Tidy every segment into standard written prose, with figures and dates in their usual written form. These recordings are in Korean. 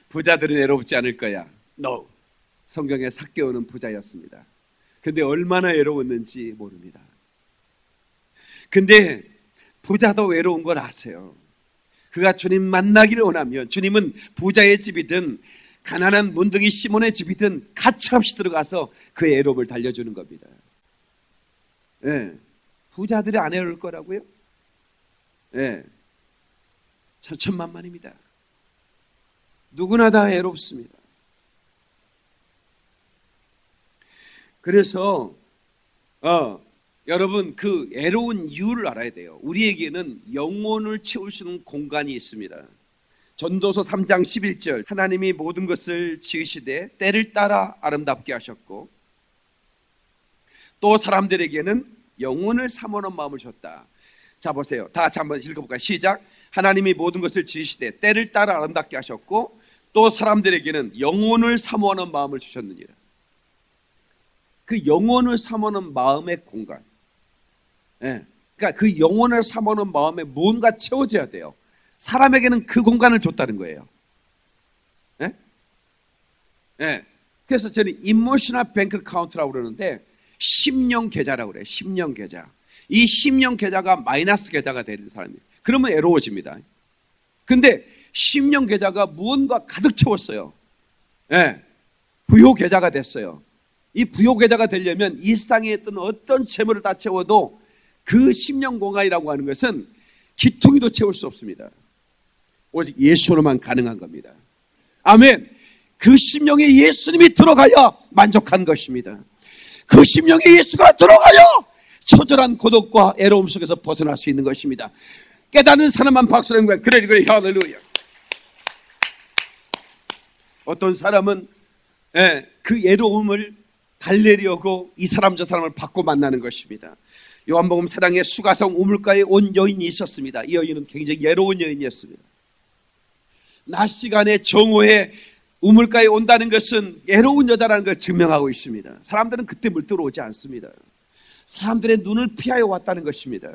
부자들은 애롭지 않을 거야. No. 성경에 삭개오는 부자였습니다. 근데 얼마나 애로웠는지 모릅니다. 근데 부자도 외로운 걸 아세요. 그가 주님 만나기를 원하면 주님은 부자의 집이든 가난한 문둥이 시몬의 집이든 가차없이 들어가서 그의 애로움을 달려주는 겁니다. 예. 부자들이 안 애로울 거라고요? 예. 천천만만입니다. 누구나 다 애롭습니다. 그래서 여러분 그 애로운 이유를 알아야 돼요. 우리에게는 영혼을 채울 수 있는 공간이 있습니다. 전도서 3장 11절 하나님이 모든 것을 지으시되 때를 따라 아름답게 하셨고 또 사람들에게는 영혼을 사모하는 마음을 줬다. 자 보세요. 다 같이 한번 읽어볼까요? 시작. 하나님이 모든 것을 지으시되 때를 따라 아름답게 하셨고 또 사람들에게는 영혼을 사모하는 마음을 주셨느니라. 그 영혼을 사모하는 마음의 공간. 예. 그러니까 그 영혼을 사모하는 마음에 뭔가 채워져야 돼요. 사람에게는 그 공간을 줬다는 거예요. 예? 예. 그래서 저는 이모셔널 뱅크 카운트라고 그러는데 심령 계좌라고 그래요. 심령 계좌. 이 심령 계좌가 마이너스 계좌가 되는 사람이에요. 그러면 애로워집니다. 근데 심령 계좌가 무언가 가득 채웠어요. 예. 부요 계좌가 됐어요. 이 부요 계좌가 되려면 이 세상에 있던 어떤 재물을 다 채워도 그 심령 공간이라고 하는 것은 기퉁이도 채울 수 없습니다. 오직 예수로만 가능한 겁니다. 아멘. 그 심령에 예수님이 들어가야 만족한 것입니다. 그 심령에 예수가 들어가야 처절한 고독과 애로움 속에서 벗어날 수 있는 것입니다. 깨닫는 사람만 박수를 하는 거야. 그래 할렐루야. 어떤 사람은 그 애로움을 달래려고 이 사람 저 사람을 받고 만나는 것입니다. 요한복음 4장에 수가성 우물가에 온 여인이 있었습니다. 이 여인은 굉장히 예로운 여인이었습니다. 낮 시간에 정오에 우물가에 온다는 것은 예로운 여자라는 걸 증명하고 있습니다. 사람들은 그때 물들어 오지 않습니다. 사람들의 눈을 피하여 왔다는 것입니다.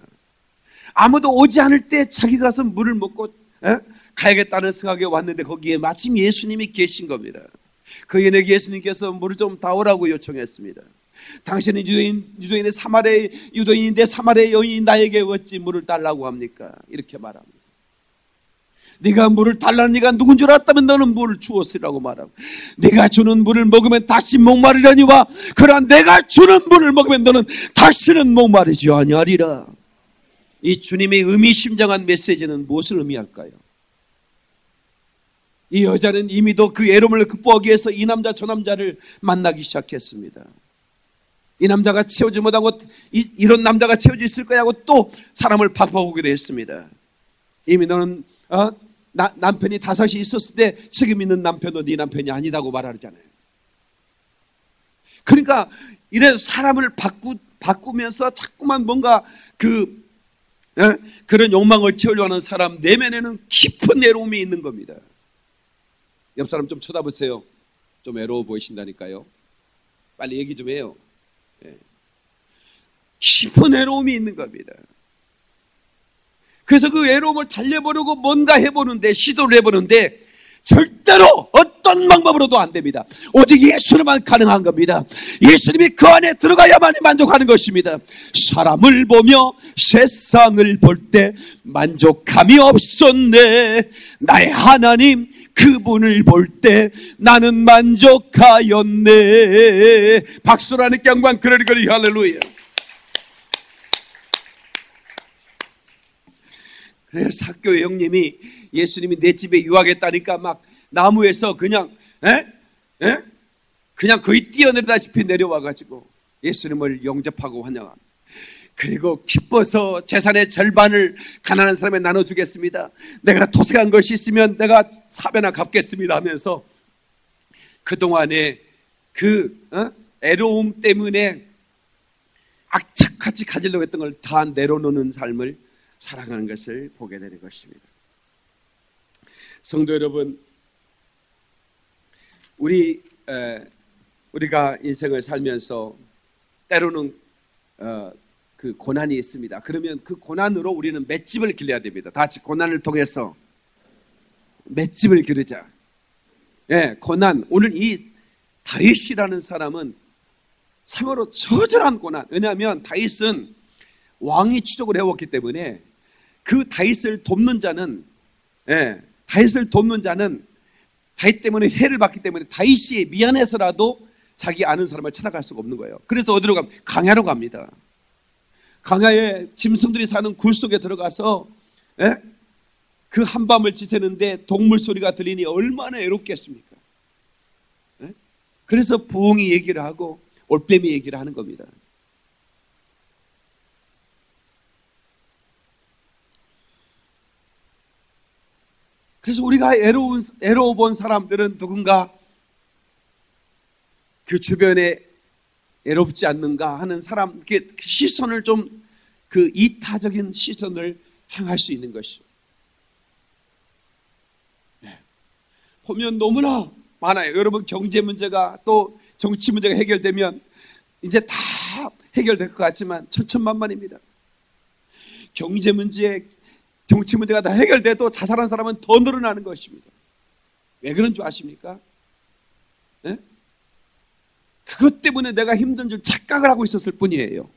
아무도 오지 않을 때 자기가 가서 물을 먹고 가야겠다는 생각에 왔는데 거기에 마침 예수님이 계신 겁니다. 그 여인에게 예수님께서 물을 좀 다오라고 요청했습니다. 당신은 유대인인데 사마리아 여인이 나에게 어찌 물을 달라고 합니까? 이렇게 말합니다. 네가 물을 달라는 네가 누군 줄 알았다면 너는 물을 주었으라고 말하고 네가 주는 물을 먹으면 다시 목마르려니와 그러나 내가 주는 물을 먹으면 너는 다시는 목마르지 아니하리라. 이 주님의 의미심장한 메시지는 무엇을 의미할까요? 이 여자는 이미도 그 애로움을 극복하기 위해서 이 남자 저 남자를 만나기 시작했습니다. 이 남자가 채워주지 못하고 이런 남자가 채워져 있을 거야 하고 또 사람을 바꿔보기로 했습니다. 이미 너는 남편이 5이 있었을 때 지금 있는 남편도 네 남편이 아니다고 말하잖아요. 그러니까 이래서 사람을 바꾸면서 자꾸만 뭔가 그런 욕망을 채우려고 하는 사람 내면에는 깊은 애로움이 있는 겁니다. 옆 사람 좀 쳐다보세요. 좀 애로워 보이신다니까요. 빨리 얘기 좀 해요. 깊은 애로움이 있는 겁니다. 그래서 그 애로움을 달래보려고 뭔가 해보는데 시도를 해보는데 절대로 어떤 방법으로도 안 됩니다. 오직 예수님만 가능한 겁니다. 예수님이 그 안에 들어가야만이 만족하는 것입니다. 사람을 보며 세상을 볼 때 만족함이 없었네. 나의 하나님 그분을 볼 때 나는 만족하였네. 박수라는 양반 그러리 할렐루야. 그래서 학교의 형님이 예수님이 내 집에 유하겠다니까 막 나무에서 그냥 거의 뛰어내리다시피 내려와가지고 예수님을 영접하고 환영합니다. 그리고 기뻐서 재산의 절반을 가난한 사람에 나눠주겠습니다. 내가 토색한 것이 있으면 내가 4배나 갚겠습니다 하면서 그동안에 애로움 때문에 악착같이 가지려고 했던 걸 다 내려놓는 삶을 살아가는 것을 보게 되는 것입니다. 성도 여러분, 우리가 인생을 살면서 때로는 그 고난이 있습니다. 그러면 그 고난으로 우리는 맷집을 길러야 됩니다. 다 같이 고난을 통해서 맷집을 기르자. 예, 고난. 오늘 이 다윗이라는 사람은 참으로 처절한 고난. 왜냐하면 다윗은 왕이 추적을 해왔기 때문에 그 다윗을 돕는 자는, 예, 다윗을 돕는 자는 다윗 때문에 해를 받기 때문에 다윗이 미안해서라도 자기 아는 사람을 찾아갈 수가 없는 거예요. 그래서 어디로 가면 강야로 갑니다. 강야에 짐승들이 사는 굴 속에 들어가서, 예? 그 한밤을 지새는데 동물 소리가 들리니 얼마나 애롭겠습니까? 예? 그래서 부엉이 얘기를 하고 올빼미 얘기를 하는 겁니다. 그래서 우리가 애로워 본 사람들은 누군가 그 주변에 애롭지 않는가 하는 사람, 시선을 좀, 그 이타적인 시선을 향할 수 있는 것이죠. 네. 보면 너무나 많아요. 여러분, 경제 문제가 또 정치 문제가 해결되면 이제 다 해결될 것 같지만 천천만만입니다. 경제 문제, 정치 문제가 다 해결돼도 자살한 사람은 더 늘어나는 것입니다. 왜 그런 줄 아십니까? 네? 그것 때문에 내가 힘든 줄 착각을 하고 있었을 뿐이에요.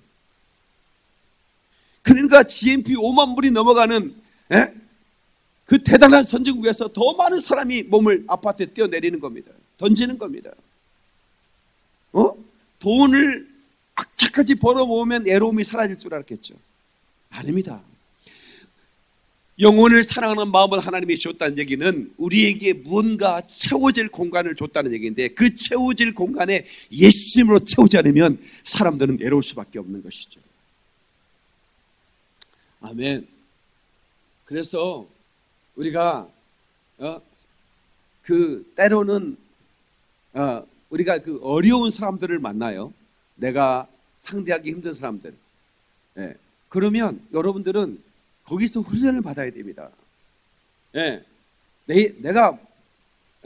그러니까 GNP 5만 불이 넘어가는, 예? 그 대단한 선진국에서 더 많은 사람이 몸을 아파트에 뛰어내리는 겁니다. 던지는 겁니다. 돈을 악착같이 벌어 모으면 애로움이 사라질 줄 알았겠죠. 아닙니다. 영혼을 사랑하는 마음을 하나님이 줬다는 얘기는 우리에게 무언가 채워질 공간을 줬다는 얘기인데, 그 채워질 공간에 예수님으로 채우지 않으면 사람들은 애로울 수밖에 없는 것이죠. 아멘. 그래서 우리가 때로는 우리가 그 어려운 사람들을 만나요. 내가 상대하기 힘든 사람들. 예. 그러면 여러분들은 거기서 훈련을 받아야 됩니다. 예. 내가,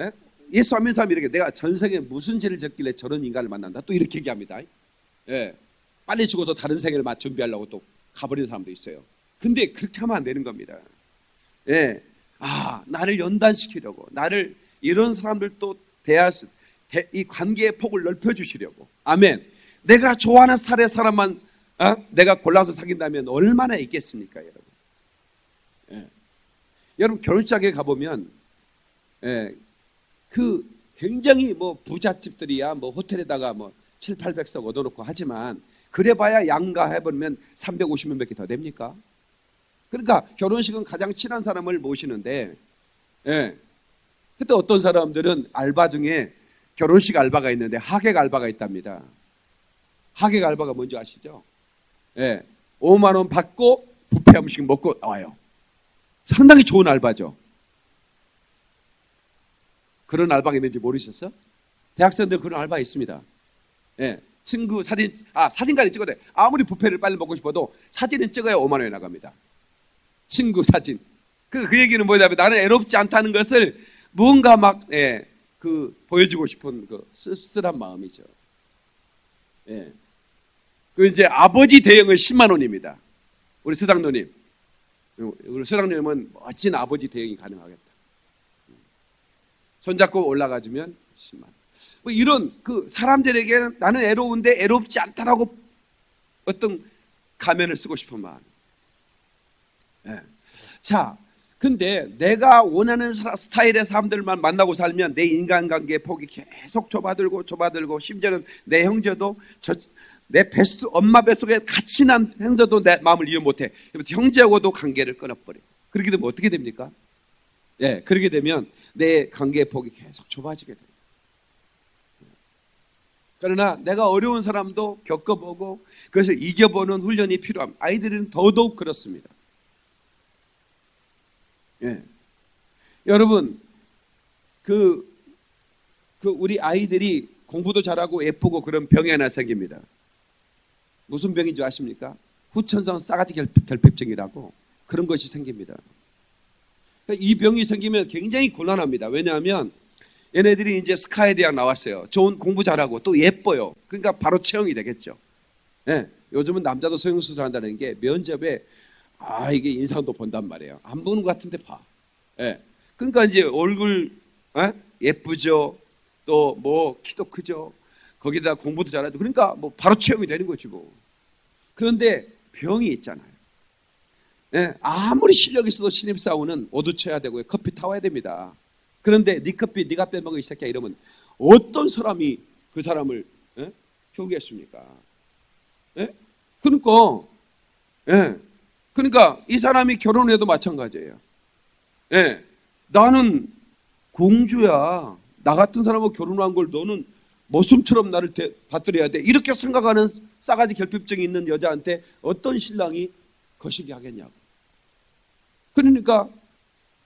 예? 예수 안 믿는 사람이 이렇게, 내가 전생에 무슨 죄를 졌길래 저런 인간을 만난다, 또 이렇게 얘기합니다. 예. 빨리 죽어서 다른 생애를 준비하려고 또 가버리는 사람도 있어요. 근데 그렇게 하면 안 되는 겁니다. 예. 나를 연단시키려고, 나를 이런 사람들 또 이 관계의 폭을 넓혀주시려고. 아멘. 내가 좋아하는 스타일의 사람만 내가 골라서 사귄다면 얼마나 있겠습니까, 여러분? 예. 여러분, 결혼식장에 가보면, 예, 그 굉장히 뭐 부잣집들이야 뭐 호텔에다가 뭐 700~800석 얻어놓고 하지만, 그래봐야 양가 해보면 350명밖에 더 됩니까? 그러니까 결혼식은 가장 친한 사람을 모시는데, 예. 그때 어떤 사람들은 알바 중에 결혼식 알바가 있는데 하객 알바가 있답니다. 하객 알바가 뭔지 아시죠? 예. 5만 원 받고 뷔페 음식 먹고 나와요. 상당히 좋은 알바죠. 그런 알바가 있는지 모르셨어? 대학생들 그런 알바 있습니다. 예. 친구 사진관에 찍어야 돼. 아무리 뷔페를 빨리 먹고 싶어도 사진은 찍어야 5만 원이 나갑니다. 친구 사진. 그 얘기는 뭐냐면, 나는 애롭지 않다는 것을 뭔가 보여주고 싶은 그 씁쓸한 마음이죠. 예. 그 이제 아버지 대행은 10만 원입니다. 우리 서당노님. 우리 서당노님은 멋진 아버지 대행이 가능하겠다. 손잡고 올라가주면 10만 원. 뭐 이런 사람들에게는 나는 애로운데 애롭지 않다라고 어떤 가면을 쓰고 싶은 마음. 예. 자, 근데 내가 원하는 스타일의 사람들만 만나고 살면 내 인간관계의 폭이 계속 좁아들고 심지어는 내 형제도 내 엄마 뱃속에 같이 난 형제도 내 마음을 이해 못해. 그래서 형제하고도 관계를 끊어버려. 그렇게 되면 어떻게 됩니까? 예, 그렇게 되면 내 관계의 폭이 계속 좁아지게 돼요. 그러나 내가 어려운 사람도 겪어보고 그래서 이겨보는 훈련이 필요합니다. 아이들은 더더욱 그렇습니다. 예. 여러분, 우리 아이들이 공부도 잘하고 예쁘고 그런 병이 하나 생깁니다. 무슨 병인 줄 아십니까? 후천성 싸가지 결핍증이라고 그런 것이 생깁니다. 이 병이 생기면 굉장히 곤란합니다. 왜냐하면 얘네들이 이제 스카이 대학 나왔어요. 좋은 공부 잘하고 또 예뻐요. 그러니까 바로 채용이 되겠죠. 예. 요즘은 남자도 성형수술 한다는 게 면접에 이게 인상도 본단 말이에요. 안 보는 것 같은데 봐. 예. 그러니까 이제 얼굴 예쁘죠. 또 뭐 키도 크죠. 거기다 공부도 잘하죠. 그러니까 뭐 바로 채용이 되는 거지 뭐. 그런데 병이 있잖아요. 예, 아무리 실력 있어도 신입사원은 옷도 쳐야 되고요. 커피 타와야 됩니다. 그런데 네 커피 네가 빼먹어 이 새끼야 이러면 어떤 사람이 그 사람을 표기했습니까? 예? 그러니까 그러니까 이 사람이 결혼해도 마찬가지예요. 예, 나는 공주야. 나 같은 사람하고 결혼한 걸 너는 모순처럼 나를 받들어야 돼. 이렇게 생각하는 싸가지 결핍증이 있는 여자한테 어떤 신랑이 거시기 하겠냐고. 그러니까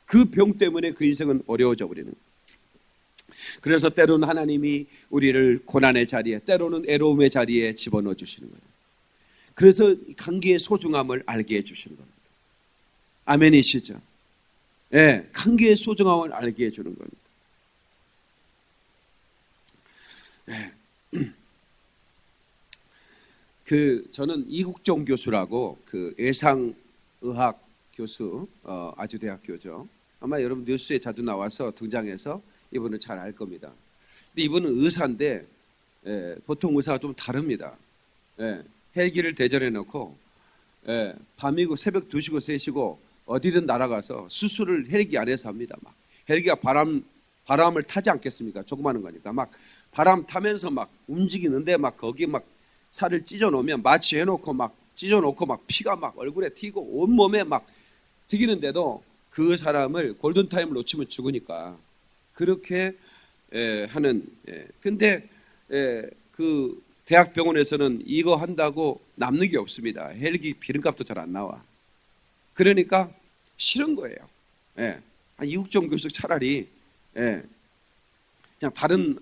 그 병 때문에 그 인생은 어려워져 버리는 거예요. 그래서 때로는 하나님이 우리를 고난의 자리에, 때로는 애로움의 자리에 집어넣어 주시는 거예요. 그래서 관계의 소중함을 알게 해주시는 겁니다. 아멘이시죠? 예, 관계의 소중함을 알게 해주는 겁니다. 예. 저는 이국종 교수라고 그 예상의학 교수, 아주대학교죠. 아마 여러분 뉴스에 자주 나와서 등장해서 이분은 잘 알 겁니다. 근데 이분은 의사인데 보통 의사가 좀 다릅니다. 헬기를 대전해 놓고 밤이고 새벽 2시고 3시고 어디든 날아가서 수술을 헬기 안에서 합니다. 막 헬기가 바람을 타지 않겠습니까? 조그마한 거니까 막 바람 타면서 막 움직이는데 막 거기 막 살을 찢어 놓으면 마취해 놓고 막 찢어 놓고 막 피가 막 얼굴에 튀고 온 몸에 막 튀기는데도 그 사람을 골든타임을 놓치면 죽으니까 그렇게 하는. 근데 그 대학병원에서는 이거 한다고 남는 게 없습니다. 헬기 기름값도 잘 안 나와. 그러니까 싫은 거예요. 이국종 교수 차라리 그냥 다른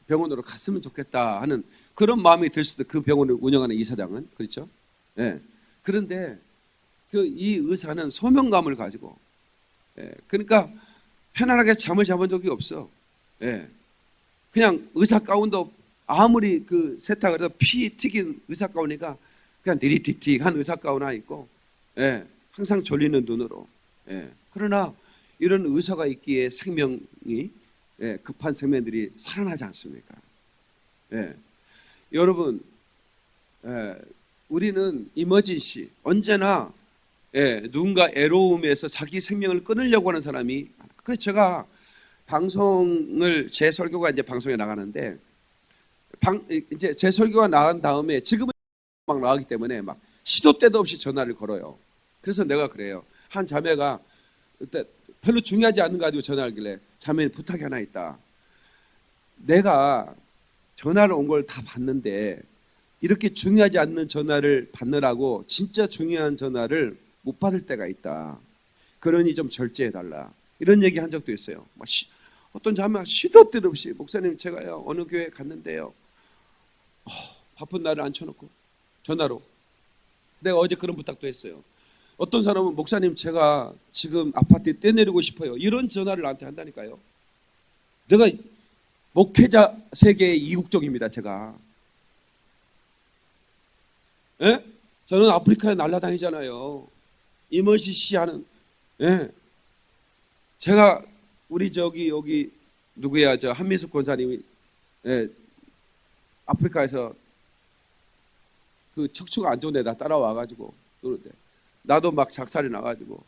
병원으로 갔으면 좋겠다 하는 그런 마음이 들 수도. 그 병원을 운영하는 이사장은 그렇죠. 그런데 이 의사는 소명감을 가지고 그러니까 편안하게 잠을 자본 적이 없어. 그냥 의사 가운도 아무리 그 세탁을 해서 피 튀긴 의사 가운이니까 그냥 니리티틱한 의사 가운 하나 있고 항상 졸리는 눈으로. 그러나 이런 의사가 있기에 생명이 급한 생명들이 살아나지 않습니까? 여러분, 우리는 이머진시 언제나 누군가 애로움에서 자기 생명을 끊으려고 하는 사람이. 그래서 제가 방송을 제 설교가 이제 방송에 나가는데 이제 제 설교가 나간 다음에 지금은 막 나가기 때문에 막 시도 때도 없이 전화를 걸어요. 그래서 내가 그래요. 한 자매가 그때 별로 중요하지 않은 거 가지고 전화를 하길래 자매 부탁이 하나 있다. 내가 전화를 온 걸 다 봤는데 이렇게 중요하지 않는 전화를 받느라고 진짜 중요한 전화를 못 받을 때가 있다. 그러니 좀 절제해달라. 이런 얘기 한 적도 있어요. 어떤 자매가 시도 때도 없이 목사님 제가요 어느 교회 갔는데요. 바쁜 날을 앉혀놓고 전화로. 내가 어제 그런 부탁도 했어요. 어떤 사람은 목사님 제가 지금 아파트에 떼내리고 싶어요. 이런 전화를 나한테 한다니까요. 내가 목회자 세계의 이국적입니다. 제가. 저는 아프리카에 날아다니잖아요. 이머시시 하는. 제가 우리 여기 누구야 저 한민숙 권사님이 아프리카에서 그 척추가 안 좋은데 나 따라와가지고 그런데 나도 막 작살이 나가지고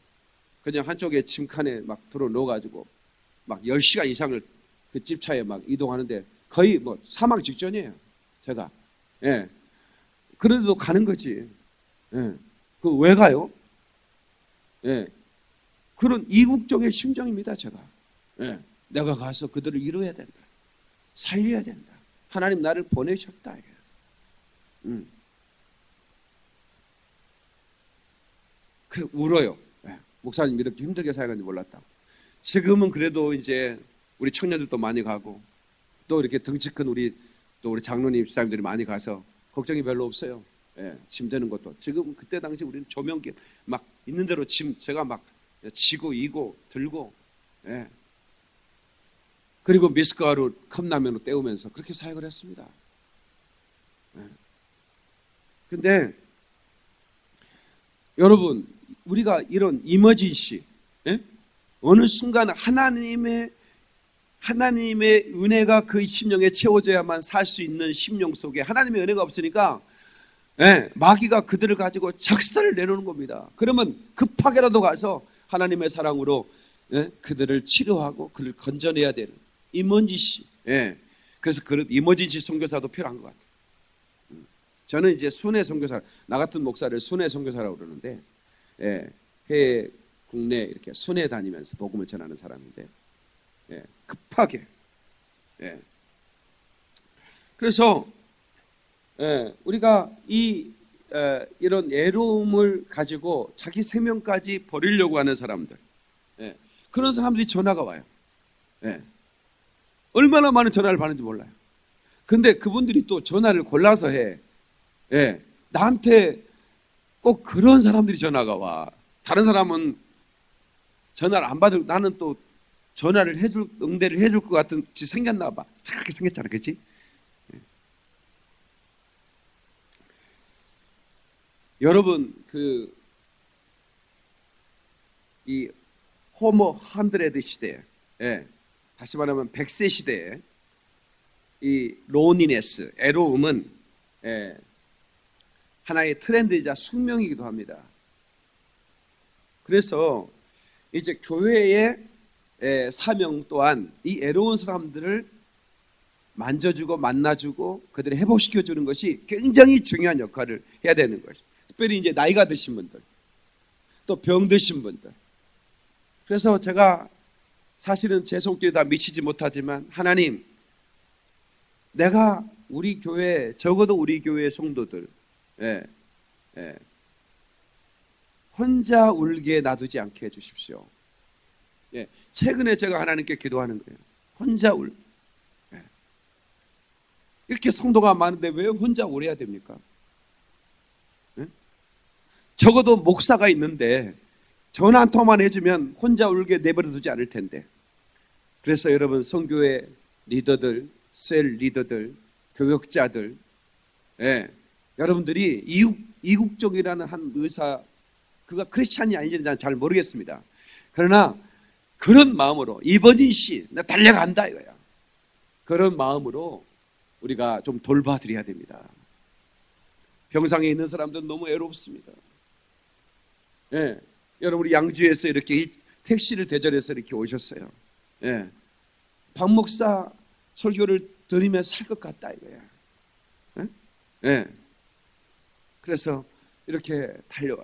그냥 한쪽에 짐칸에 막 들어 넣어가지고 막 10시간 이상을 그 집차에 막 이동하는데 거의 뭐 사망 직전이에요. 제가. 그래도 가는 거지. 그 왜 가요? 그런 이국적의 심정입니다. 제가. 내가 가서 그들을 이루어야 된다. 살려야 된다. 하나님 나를 보내셨다. 그 울어요. 목사님 이렇게 힘들게 살아가는지 몰랐다고. 지금은 그래도 이제 우리 청년들도 많이 가고 또 이렇게 덩치 큰 우리 장로님 집사님들이 많이 가서 걱정이 별로 없어요. 짐 되는 것도. 지금 그때 당시 우리는 조명기 막 있는 대로 제가 막 지고 이고 들고 그리고 미숫가루 컵라면으로 때우면서 그렇게 사역을 했습니다. 근데 여러분 우리가 이런 이머진시 어느 순간 하나님의 하나님의 은혜가 그 심령에 채워져야만 살 수 있는 심령 속에 하나님의 은혜가 없으니까 마귀가 그들을 가지고 작사를 내놓는 겁니다. 그러면 급하게라도 가서 하나님의 사랑으로 그들을 치료하고 그를 건져내야 되는 이머지시. 그래서 그런 이머지시 선교사도 필요한 것 같아요. 저는 이제 순회 선교사, 나 같은 목사를 순회 선교사라고 그러는데 해외 국내 이렇게 순회 다니면서 복음을 전하는 사람인데 급하게 그래서 우리가 이런 애로움을 가지고 자기 생명까지 버리려고 하는 사람들, 그런 사람들이 전화가 와요. 얼마나 많은 전화를 받는지 몰라요. 근데 그분들이 또 전화를 골라서 해. 나한테 꼭 그런 사람들이 전화가 와. 다른 사람은 전화를 안 받을, 나는 또 전화를 응대를 해줄 것 같은 짓이 생겼나 봐. 착하게 생겼잖아, 그렇지? 여러분, 이 호모 100 시대에, 다시 말하면 100세 시대에 이 로니네스, 애로움은 하나의 트렌드이자 숙명이기도 합니다. 그래서 이제 교회의 사명 또한 이 애로운 사람들을 만져주고 만나주고 그들을 회복시켜주는 것이 굉장히 중요한 역할을 해야 되는 것이죠. 특별히 이제 나이가 드신 분들, 또 병드신 분들. 그래서 제가 사실은 제 손길에 다 미치지 못하지만 하나님, 내가 우리 교회, 적어도 우리 교회 성도들 혼자 울게 놔두지 않게 해주십시오. 최근에 제가 하나님께 기도하는 거예요. 혼자 이렇게 성도가 많은데 왜 혼자 울어야 됩니까? 적어도 목사가 있는데 전화 한 통만 해주면 혼자 울게 내버려두지 않을 텐데. 그래서 여러분, 선교회 리더들, 셀 리더들, 교역자들, 여러분들이 이국적이라는 한 의사, 그가 크리스찬이 아닌지는 저는 잘 모르겠습니다. 그러나 그런 마음으로 이버진 나 달려간다 이거야. 그런 마음으로 우리가 좀 돌봐드려야 됩니다. 병상에 있는 사람들은 너무 애롭습니다. 여러분, 우리 양주에서 이렇게 택시를 대절해서 이렇게 오셨어요. 박 목사 설교를 들으면 살 것 같다 이거야. 그래서 이렇게 달려와.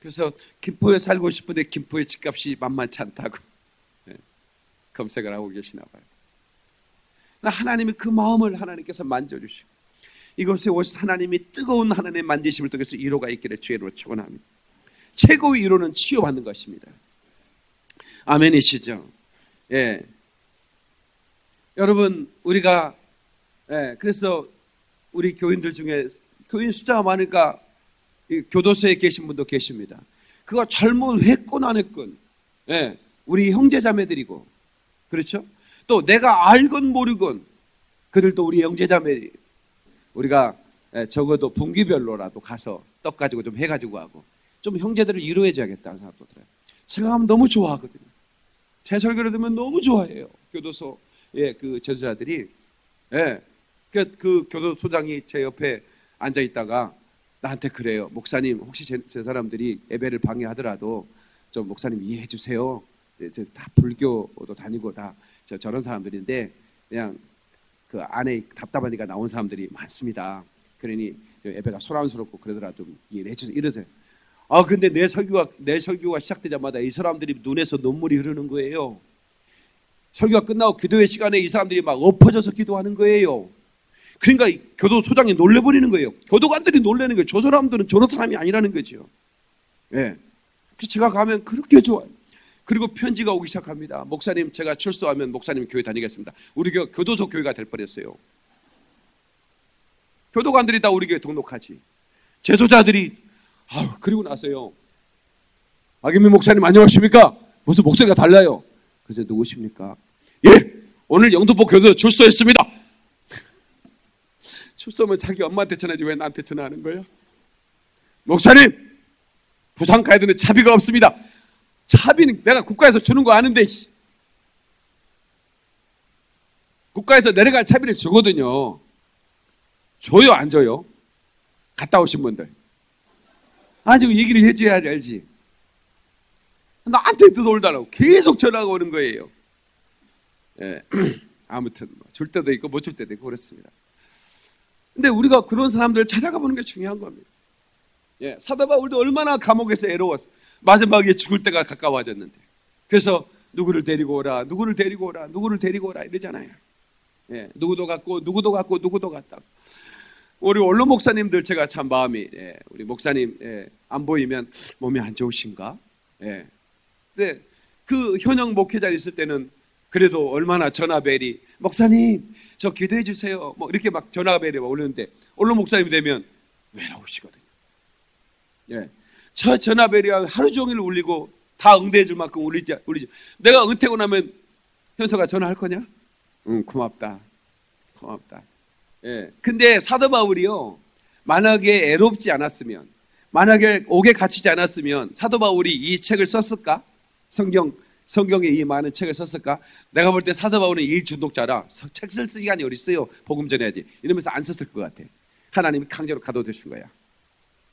그래서 김포에 살고 싶은데 김포의 집값이 만만치 않다고 검색을 하고 계시나 봐요. 하나님이 그 마음을 하나님께서 만져주시고 이곳에 오셔서 하나님이 뜨거운 하나님의 만지심을 통해서 위로가 있기를 주의로 축원합니다. 최고의 위로는 치유받는 것입니다. 아멘이시죠? 여러분, 우리가 그래서 우리 교인들 중에 교인 숫자가 많으니까 교도소에 계신 분도 계십니다. 그거 잘못했건 안 했건 우리 형제자매들이고, 그렇죠? 또 내가 알건 모르건 그들도 우리 형제자매, 우리가 적어도 분기별로라도 가서 떡 가지고 좀 해가지고 하고 좀 형제들을 위로해 줘야겠다는 생각도 들어요. 제가 하면 너무 좋아하거든요. 제 설교를 들으면 너무 좋아해요. 교도소의 그 제자들이. 그 교도소장이 제 옆에 앉아 있다가 나한테 그래요. 목사님, 혹시 제 사람들이 예배를 방해하더라도 좀 목사님 이해해 주세요. 다 불교도 다니고 다 저런 사람들인데 그냥 그 안에 답답하니까 나온 사람들이 많습니다. 그러니 예배가 소란스럽고 그러더라도 좀 이해해 주세요. 이러세요. 근데 내 설교가 시작되자마자 이 사람들이 눈에서 눈물이 흐르는 거예요. 설교가 끝나고 기도회 시간에 이 사람들이 막 엎어져서 기도하는 거예요. 그러니까 교도소장이 놀래버리는 거예요. 교도관들이 놀라는 거예요. 저 사람들은 저런 사람이 아니라는 거죠. 그래서 제가 가면 그렇게 좋아요. 그리고 편지가 오기 시작합니다. 목사님, 제가 출소하면 목사님 교회 다니겠습니다. 우리 교도소 교회가 될 뻔했어요. 교도관들이 다 우리 교회 등록하지. 제소자들이 그리고 나서요. 박인민 목사님 안녕하십니까? 무슨 목소리가 달라요. 그래서 누구십니까? 오늘 영등포 교도소 출소했습니다. 출소하면 자기 엄마한테 전화하지 왜 나한테 전화하는 거예요? 목사님, 부산 가야 되는데 차비가 없습니다. 차비는 내가 국가에서 주는 거 아는데, 국가에서 내려갈 차비를 주거든요. 줘요, 안 줘요? 갔다 오신 분들. 아주 얘기를 해줘야 알지. 나한테 들어올달라고 계속 전화가 오는 거예요. 예. 아무튼 줄 때도 있고 못 줄 때도 있고 그렇습니다. 근데 우리가 그런 사람들을 찾아가 보는 게 중요한 겁니다. 예. 사도 바울도 얼마나 감옥에서 애로웠어. 마지막에 죽을 때가 가까워졌는데. 그래서 누구를 데리고 오라, 누구를 데리고 오라, 누구를 데리고 오라 이러잖아요. 예. 누구도 갔고 누구도 갔고 누구도 갔다. 우리 원로 목사님들 제가 참 마음이, 예. 우리 목사님, 예. 안 보이면 몸이 안 좋으신가? 예. 근데 그 현역 목회자 있을 때는 그래도 얼마나 전화벨이 목사님 저 기도해 주세요 뭐 이렇게 막 전화벨이 오는데 원로 목사님이 되면 외로우시거든요. 예, 저 전화벨이 하루 종일 울리고 다 응대해 줄 만큼 울리지. 내가 은퇴고 나면 현서가 전화할 거냐? 응, 고맙다. 예, 근데 사도 바울이요, 만약에 애롭지 않았으면, 만약에 옥에 갇히지 않았으면 사도 바울이 이 책을 썼을까? 성경에 이 많은 책을 썼을까? 내가 볼 때 사도 바울은 일 중독자라 책 쓸 시간이 어디 있어요? 복음 전해야지 이러면서 안 썼을 것 같아. 하나님이 강제로 가둬두신 거야.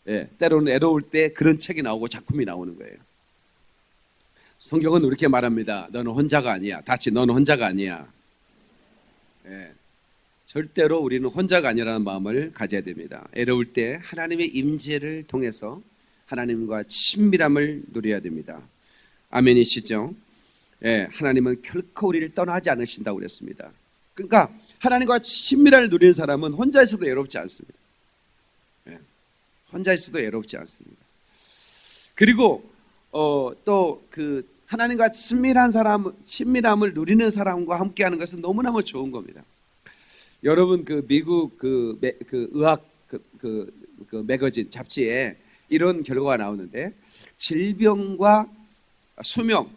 예, 때로는 애로울 때 그런 책이 나오고 작품이 나오는 거예요. 성경은 이렇게 말합니다. 너는 혼자가 아니야. 다치 너는 혼자가 아니야. 예, 절대로 우리는 혼자가 아니라는 마음을 가져야 됩니다. 애로울 때 하나님의 임재를 통해서 하나님과 친밀함을 누려야 됩니다. 아멘이시죠? 예, 하나님은 결코 우리를 떠나지 않으신다고 그랬습니다. 그러니까 하나님과 친밀함을 누리는 사람은 혼자 있어도 외롭지 않습니다. 예, 혼자 있어도 외롭지 않습니다. 그리고 또 그 하나님과 친밀함을 누리는 사람과 함께하는 것은 너무너무 좋은 겁니다. 여러분 그 미국 그 의학 그 매거진 잡지에 이런 결과가 나오는데, 질병과 수명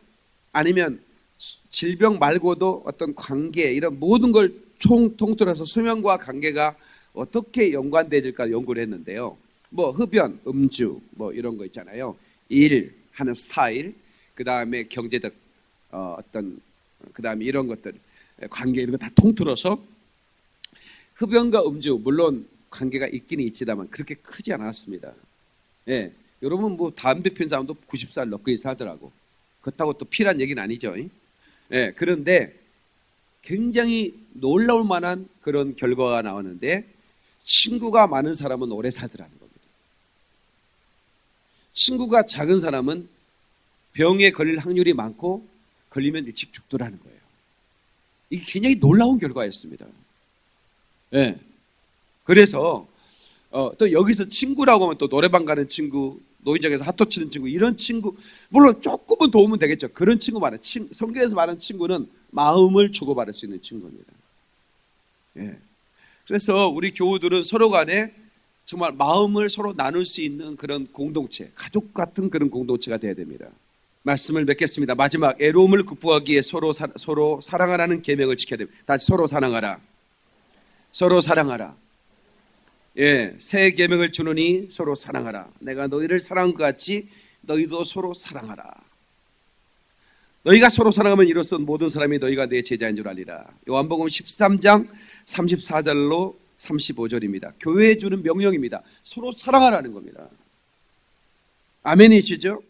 아니면 질병 말고도 어떤 관계, 이런 모든 걸 통틀어서 수명과 관계가 어떻게 연관되질까 연구를 했는데요. 뭐 흡연, 음주 뭐 이런 거 있잖아요. 일 하는 스타일, 그 다음에 경제적 어떤, 그 다음에 이런 것들 관계 이런 거 다 통틀어서 흡연과 음주 물론 관계가 있기는 있지만 그렇게 크지 않았습니다. 예, 여러분 뭐 담배 피운 사람도 90살 넘게 살더라고. 그렇다고 또 피란 얘기는 아니죠. 예, 그런데 굉장히 놀라울 만한 그런 결과가 나오는데, 친구가 많은 사람은 오래 살더라는 겁니다. 친구가 작은 사람은 병에 걸릴 확률이 많고 걸리면 일찍 죽더라는 거예요. 이게 굉장히 놀라운 결과였습니다. 예. 그래서 또 여기서 친구라고 하면 또 노래방 가는 친구, 노인정에서 핫도 치는 친구, 이런 친구 물론 조금은 도움은 되겠죠. 그런 친구 말은 성경에서 말하는 친구는 마음을 주고받을 수 있는 친구입니다. 예. 그래서 우리 교우들은 서로 간에 정말 마음을 서로 나눌 수 있는 그런 공동체, 가족 같은 그런 공동체가 돼야 됩니다. 말씀을 맺겠습니다. 마지막, 애로움을 극복하기 위해 서로 사랑하라는 계명을 지켜야 됩니다. 다시 서로 사랑하라. 서로 사랑하라. 예, 새 계명을 주노니 서로 사랑하라. 내가 너희를 사랑한 것 같이 너희도 서로 사랑하라. 너희가 서로 사랑하면 이로써 모든 사람이 너희가 내 제자인 줄 알리라. 요한복음 13장 34절로 35절입니다. 교회에 주는 명령입니다. 서로 사랑하라는 겁니다. 아멘이시죠?